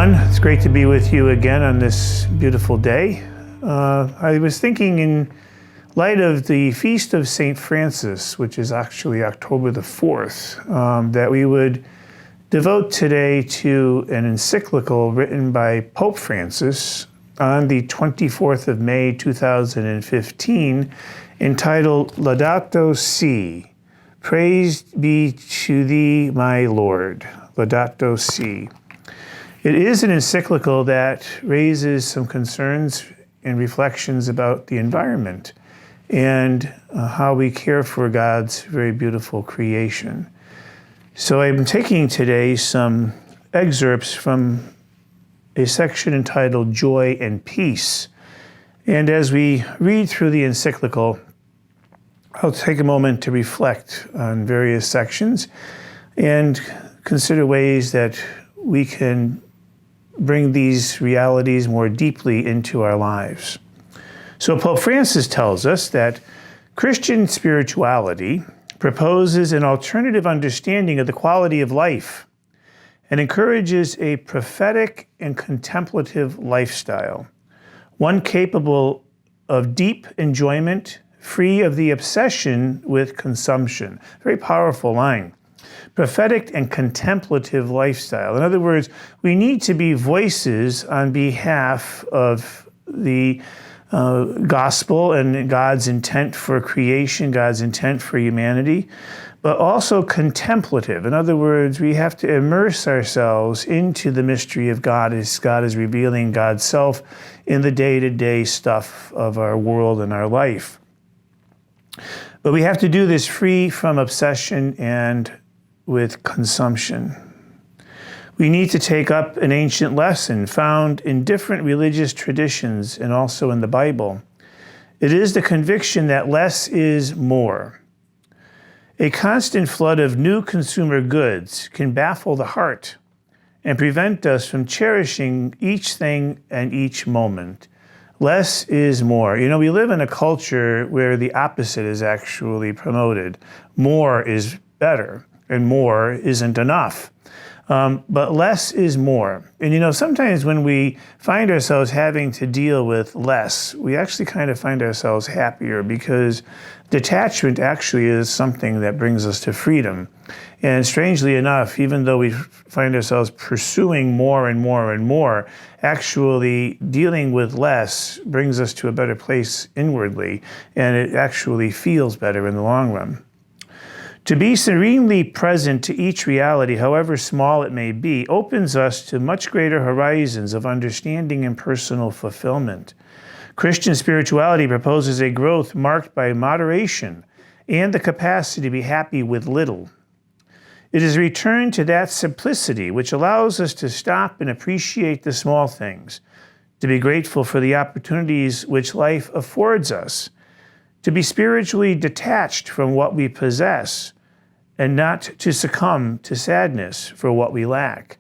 everyone. It's great to be with you again on this beautiful day. I was thinking in light of the Feast of St. Francis, which is actually October the 4th, that we would devote today to an encyclical written by Pope Francis on the 24th of May, 2015, entitled Laudato Si, Praise be to thee, my Lord. Laudato Si. It is an encyclical that raises some concerns and reflections about the environment and how we care for God's very beautiful creation. So I'm taking today some excerpts from a section entitled Joy and Peace. And as we read through the encyclical, I'll take a moment to reflect on various sections and consider ways that we can bring these realities more deeply into our lives. So Pope Francis tells us that Christian spirituality proposes an alternative understanding of the quality of life and encourages a prophetic and contemplative lifestyle, one capable of deep enjoyment, free of the obsession with consumption. Very powerful line. Prophetic and contemplative lifestyle. In other words, we need to be voices on behalf of the gospel and God's intent for creation, God's intent for humanity, but also contemplative. In other words, we have to immerse ourselves into the mystery of God as God is revealing God's self in the day-to-day stuff of our world and our life. But we have to do this free from obsession and with consumption. We need to take up an ancient lesson found in different religious traditions and also in the Bible. It is the conviction that less is more. A constant flood of new consumer goods can baffle the heart and prevent us from cherishing each thing and each moment. Less is more. You know, we live in a culture where the opposite is actually promoted. More is better. And more isn't enough. But less is more. And you know, sometimes when we find ourselves having to deal with less, we actually kind of find ourselves happier because detachment actually is something that brings us to freedom. And strangely enough, even though we find ourselves pursuing more and more and more, actually dealing with less brings us to a better place inwardly, and it actually feels better in the long run. To be serenely present to each reality, however small it may be, opens us to much greater horizons of understanding and personal fulfillment. Christian spirituality proposes a growth marked by moderation and the capacity to be happy with little. It is a return to that simplicity which allows us to stop and appreciate the small things, to be grateful for the opportunities which life affords us, to be spiritually detached from what we possess, and not to succumb to sadness for what we lack.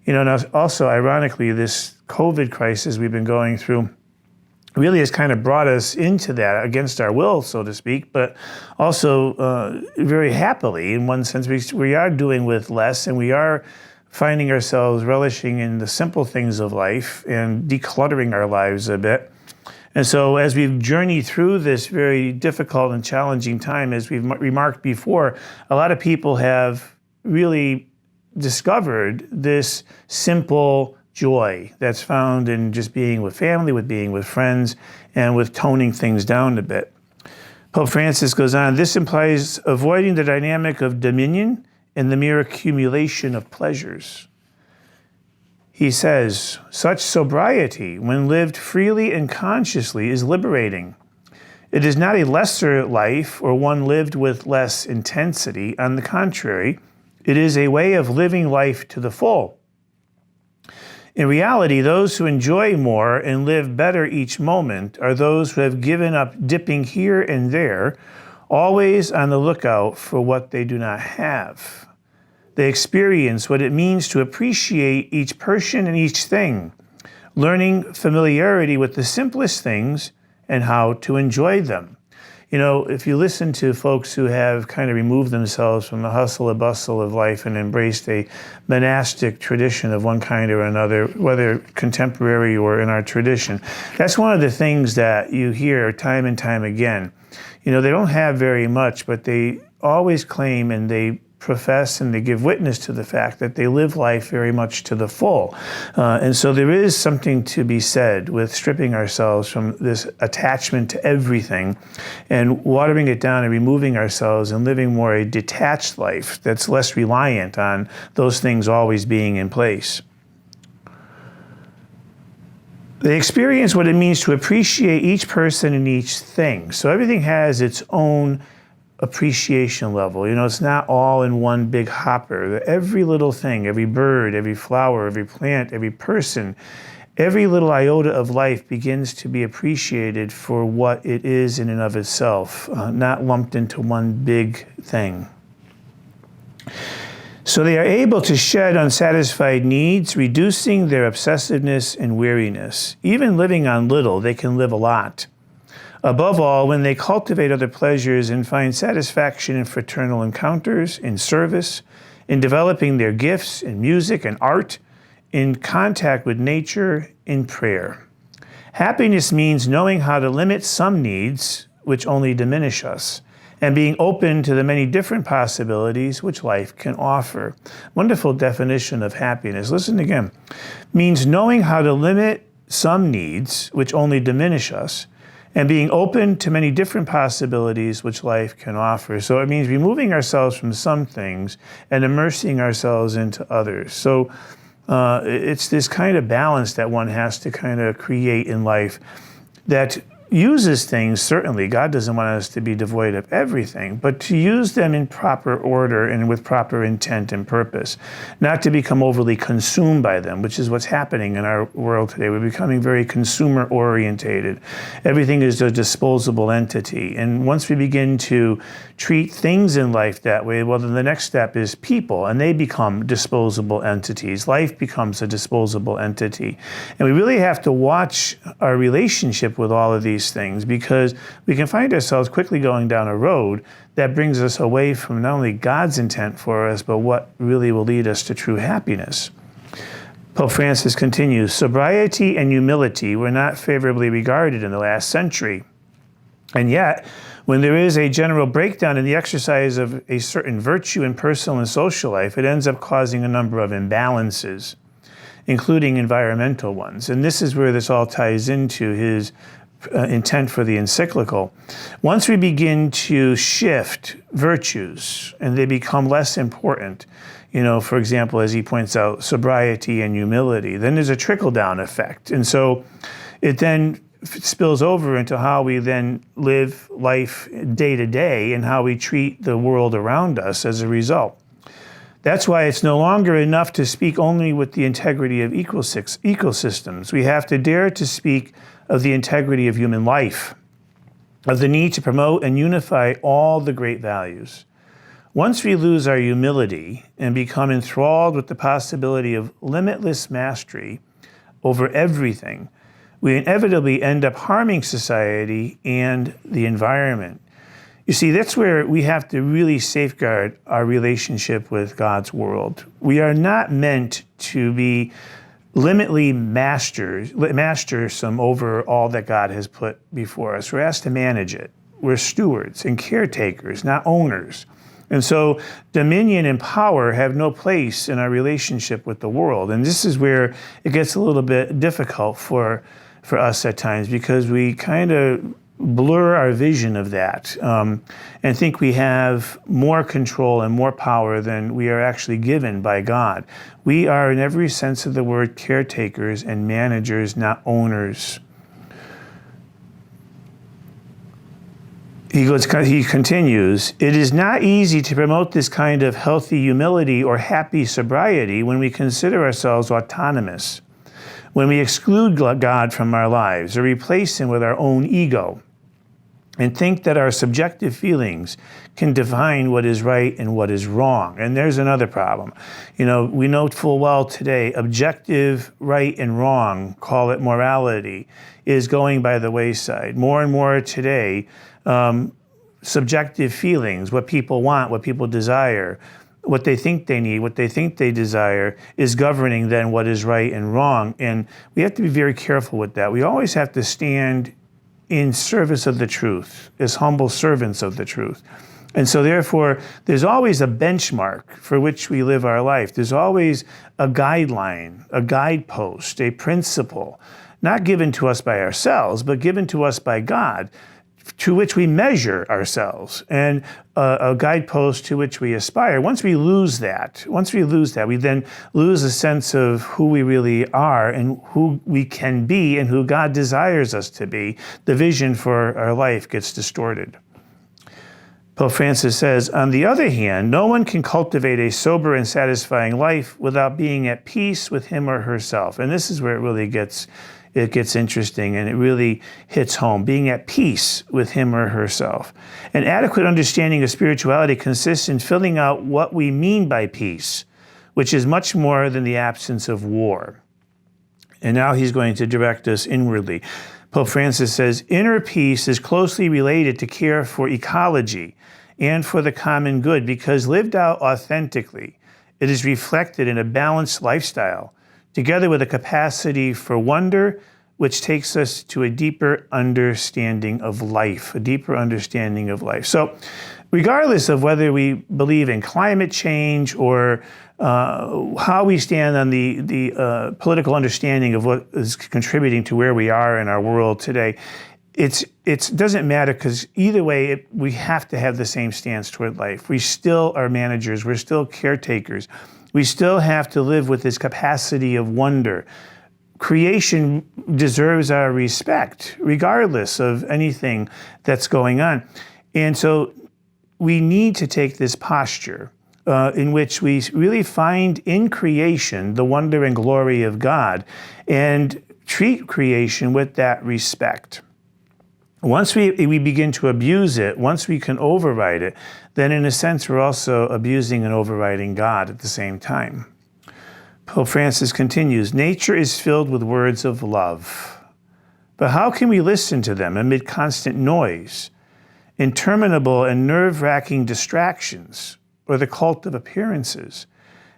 You know, now also, ironically, this COVID crisis we've been going through really has kind of brought us into that against our will, so to speak, but also very happily, in one sense, we are doing with less, and we are finding ourselves relishing in the simple things of life and decluttering our lives a bit. And so as we've journeyed through this very difficult and challenging time, as we've remarked before, a lot of people have really discovered this simple joy that's found in just being with family, with being with friends, and with toning things down a bit. Pope Francis goes on, this implies avoiding the dynamic of dominion and the mere accumulation of pleasures. He says, such sobriety, when lived freely and consciously, is liberating. It is not a lesser life or one lived with less intensity. On the contrary, it is a way of living life to the full. In reality, those who enjoy more and live better each moment are those who have given up dipping here and there, always on the lookout for what they do not have. They experience what it means to appreciate each person and each thing, learning familiarity with the simplest things and how to enjoy them. You know, if you listen to folks who have kind of removed themselves from the hustle and bustle of life and embraced a monastic tradition of one kind or another, whether contemporary or in our tradition, that's one of the things that you hear time and time again. You know, they don't have very much, but they always claim and they profess and they give witness to the fact that they live life very much to the full. And so there is something to be said with stripping ourselves from this attachment to everything and watering it down and removing ourselves and living more a detached life that's less reliant on those things always being in place. They experience what it means to appreciate each person and each thing. So everything has its own appreciation level. You know, it's not all in one big hopper. Every little thing, every bird, every flower, every plant, every person, every little iota of life begins to be appreciated for what it is in and of itself, not lumped into one big thing. So they are able to shed unsatisfied needs, reducing their obsessiveness and weariness. Even living on little, they can live a lot. Above all, when they cultivate other pleasures and find satisfaction in fraternal encounters, in service, in developing their gifts in music and art, in contact with nature, in prayer. Happiness means knowing how to limit some needs which only diminish us, and being open to the many different possibilities which life can offer. Wonderful definition of happiness. Listen again. Means knowing how to limit some needs which only diminish us, and being open to many different possibilities which life can offer. So it means removing ourselves from some things and immersing ourselves into others. So it's this kind of balance that one has to kind of create in life that uses things, certainly. God doesn't want us to be devoid of everything, but to use them in proper order and with proper intent and purpose, not to become overly consumed by them, which is what's happening in our world today. We're becoming very consumer orientated. Everything is a disposable entity. And once we begin to treat things in life that way, well, then the next step is people, and they become disposable entities. Life becomes a disposable entity. And we really have to watch our relationship with all of these things, because we can find ourselves quickly going down a road that brings us away from not only God's intent for us, but what really will lead us to true happiness. Pope Francis continues, sobriety and humility were not favorably regarded in the last century. And yet, when there is a general breakdown in the exercise of a certain virtue in personal and social life, it ends up causing a number of imbalances, including environmental ones. And this is where this all ties into his intent for the encyclical. Once we begin to shift virtues and they become less important, you know, for example, as he points out, sobriety and humility, then there's a trickle-down effect. And so it then spills over into how we then live life day to day and how we treat the world around us as a result. That's why it's no longer enough to speak only with the integrity of ecosystems. We have to dare to speak of the integrity of human life, of the need to promote and unify all the great values. Once we lose our humility and become enthralled with the possibility of limitless mastery over everything, we inevitably end up harming society and the environment. You see, that's where we have to really safeguard our relationship with God's world. We are not meant to be mastersome over all that God has put before us. We're asked to manage it. We're stewards and caretakers, not owners. And so dominion and power have no place in our relationship with the world. And this is where it gets a little bit difficult for us at times, because we kind of blur our vision of that and think we have more control and more power than we are actually given by God. We are, in every sense of the word, caretakers and managers, not owners. He continues, it is not easy to promote this kind of healthy humility or happy sobriety when we consider ourselves autonomous, when we exclude God from our lives or replace him with our own ego, and think that our subjective feelings can define what is right and what is wrong. And there's another problem. You know, we know full well today, objective right and wrong, call it morality, is going by the wayside. More and more today, subjective feelings, what people want, what people desire, what they think they need, what they think they desire is governing then what is right and wrong. And we have to be very careful with that. We always have to stand in service of the truth, as humble servants of the truth. And so therefore, there's always a benchmark for which we live our life. There's always a guideline, a guidepost, a principle, not given to us by ourselves, but given to us by God, to which we measure ourselves, and a guidepost to which we aspire. Once we lose that, we then lose a sense of who we really are and who we can be and who God desires us to be. The vision for our life gets distorted. Pope Francis says, on the other hand, no one can cultivate a sober and satisfying life without being at peace with him or herself. And this is where it really gets interesting, and it really hits home, being at peace with him or herself. An adequate understanding of spirituality consists in filling out what we mean by peace, which is much more than the absence of war. And now he's going to direct us inwardly. Pope Francis says, inner peace is closely related to care for ecology and for the common good, because lived out authentically, it is reflected in a balanced lifestyle, together with a capacity for wonder, which takes us to a deeper understanding of life, So regardless of whether we believe in climate change or how we stand on the political understanding of what is contributing to where we are in our world today, it doesn't matter, because either way, we have to have the same stance toward life. We still are managers. We're still caretakers. We still have to live with this capacity of wonder. Creation deserves our respect, regardless of anything that's going on. And so we need to take this posture in which we really find in creation the wonder and glory of God and treat creation with that respect. Once we begin to abuse it, once we can override it, then in a sense we're also abusing and overriding God at the same time. Pope Francis continues, nature is filled with words of love. But how can we listen to them amid constant noise, interminable and nerve-wracking distractions, or the cult of appearances?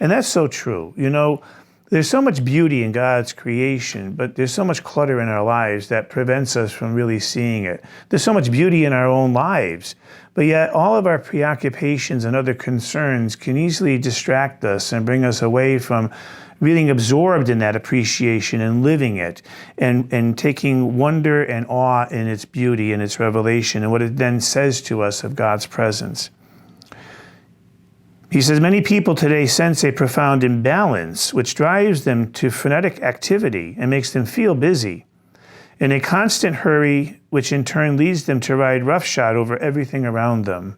And that's so true. You know, there's so much beauty in God's creation, but there's so much clutter in our lives that prevents us from really seeing it. There's so much beauty in our own lives, but yet all of our preoccupations and other concerns can easily distract us and bring us away from being absorbed in that appreciation and living it, and taking wonder and awe in its beauty and its revelation and what it then says to us of God's presence. He says, many people today sense a profound imbalance which drives them to frenetic activity and makes them feel busy, in a constant hurry, which in turn leads them to ride roughshod over everything around them.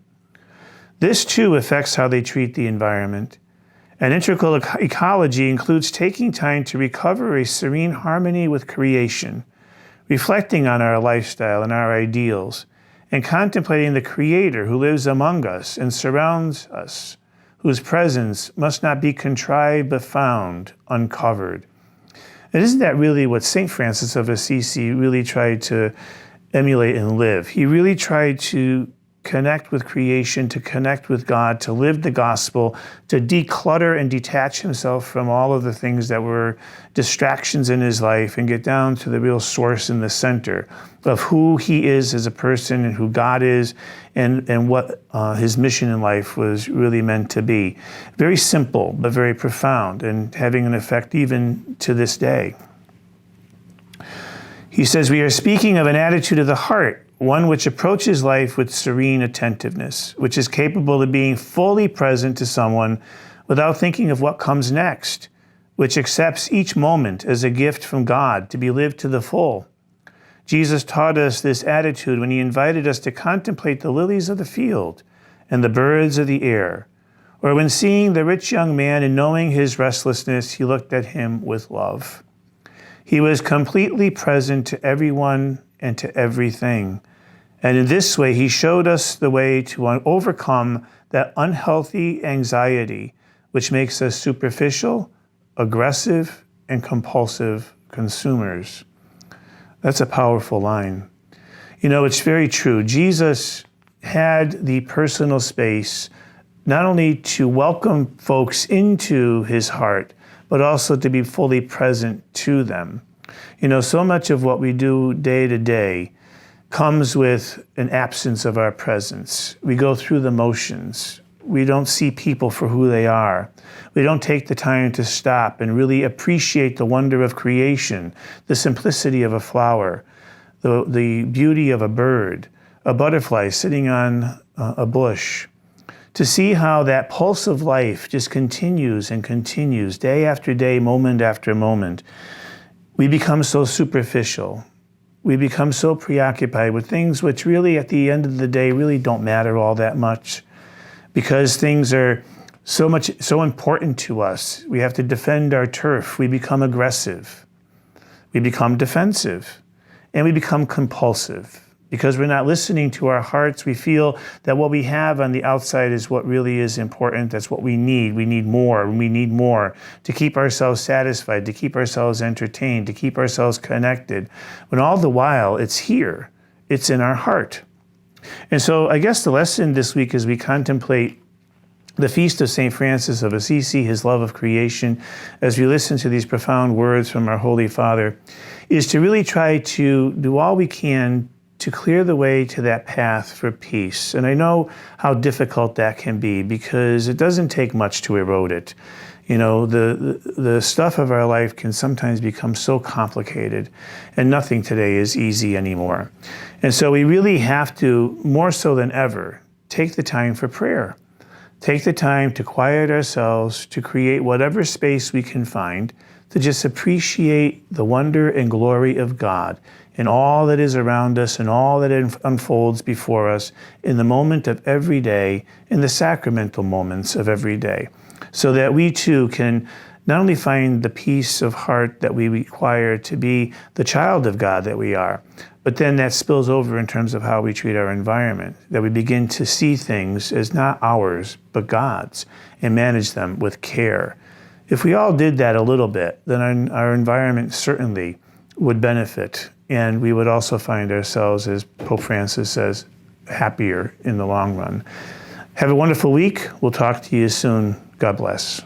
This too affects how they treat the environment. An integral ecology includes taking time to recover a serene harmony with creation, reflecting on our lifestyle and our ideals, and contemplating the Creator who lives among us and surrounds us, whose presence must not be contrived but found, uncovered. And isn't that really what St. Francis of Assisi really tried to emulate and live? He really tried to connect with creation, to connect with God, to live the gospel, to declutter and detach himself from all of the things that were distractions in his life and get down to the real source in the center of who he is as a person and who God is and what his mission in life was really meant to be. Very simple, but very profound and having an effect even to this day. He says, we are speaking of an attitude of the heart, one which approaches life with serene attentiveness, which is capable of being fully present to someone without thinking of what comes next, which accepts each moment as a gift from God to be lived to the full. Jesus taught us this attitude when he invited us to contemplate the lilies of the field and the birds of the air, or when seeing the rich young man and knowing his restlessness, he looked at him with love. He was completely present to everyone and to everything. And in this way, he showed us the way to overcome that unhealthy anxiety, which makes us superficial, aggressive, and compulsive consumers. That's a powerful line. You know, it's very true. Jesus had the personal space not only to welcome folks into his heart, but also to be fully present to them. You know, so much of what we do day to day comes with an absence of our presence. We go through the motions. We don't see people for who they are. We don't take the time to stop and really appreciate the wonder of creation, the simplicity of a flower, the beauty of a bird, a butterfly sitting on a bush. To see how that pulse of life just continues and continues, day after day, moment after moment. We become so superficial. We become so preoccupied with things which really, at the end of the day, really don't matter all that much, because things are so important to us. We have to defend our turf. We become aggressive. We become defensive. And we become compulsive. Because we're not listening to our hearts, we feel that what we have on the outside is what really is important. That's what we need. We need more. We need more to keep ourselves satisfied, to keep ourselves entertained, to keep ourselves connected. When all the while, it's here. It's in our heart. And so I guess the lesson this week as we contemplate the feast of St. Francis of Assisi, his love of creation, as we listen to these profound words from our Holy Father, is to really try to do all we can to clear the way to that path for peace. And I know how difficult that can be, because it doesn't take much to erode it. You know, the stuff of our life can sometimes become so complicated, and nothing today is easy anymore. And so we really have to, more so than ever, take the time for prayer. Take the time to quiet ourselves, to create whatever space we can find, to just appreciate the wonder and glory of God in all that is around us and all that unfolds before us in the moment of every day, in the sacramental moments of every day, so that we too can not only find the peace of heart that we require to be the child of God that we are, but then that spills over in terms of how we treat our environment, that we begin to see things as not ours, but God's, and manage them with care. If we all did that a little bit, then our environment certainly would benefit, and we would also find ourselves, as Pope Francis says, happier in the long run. Have a wonderful week. We'll talk to you soon. God bless.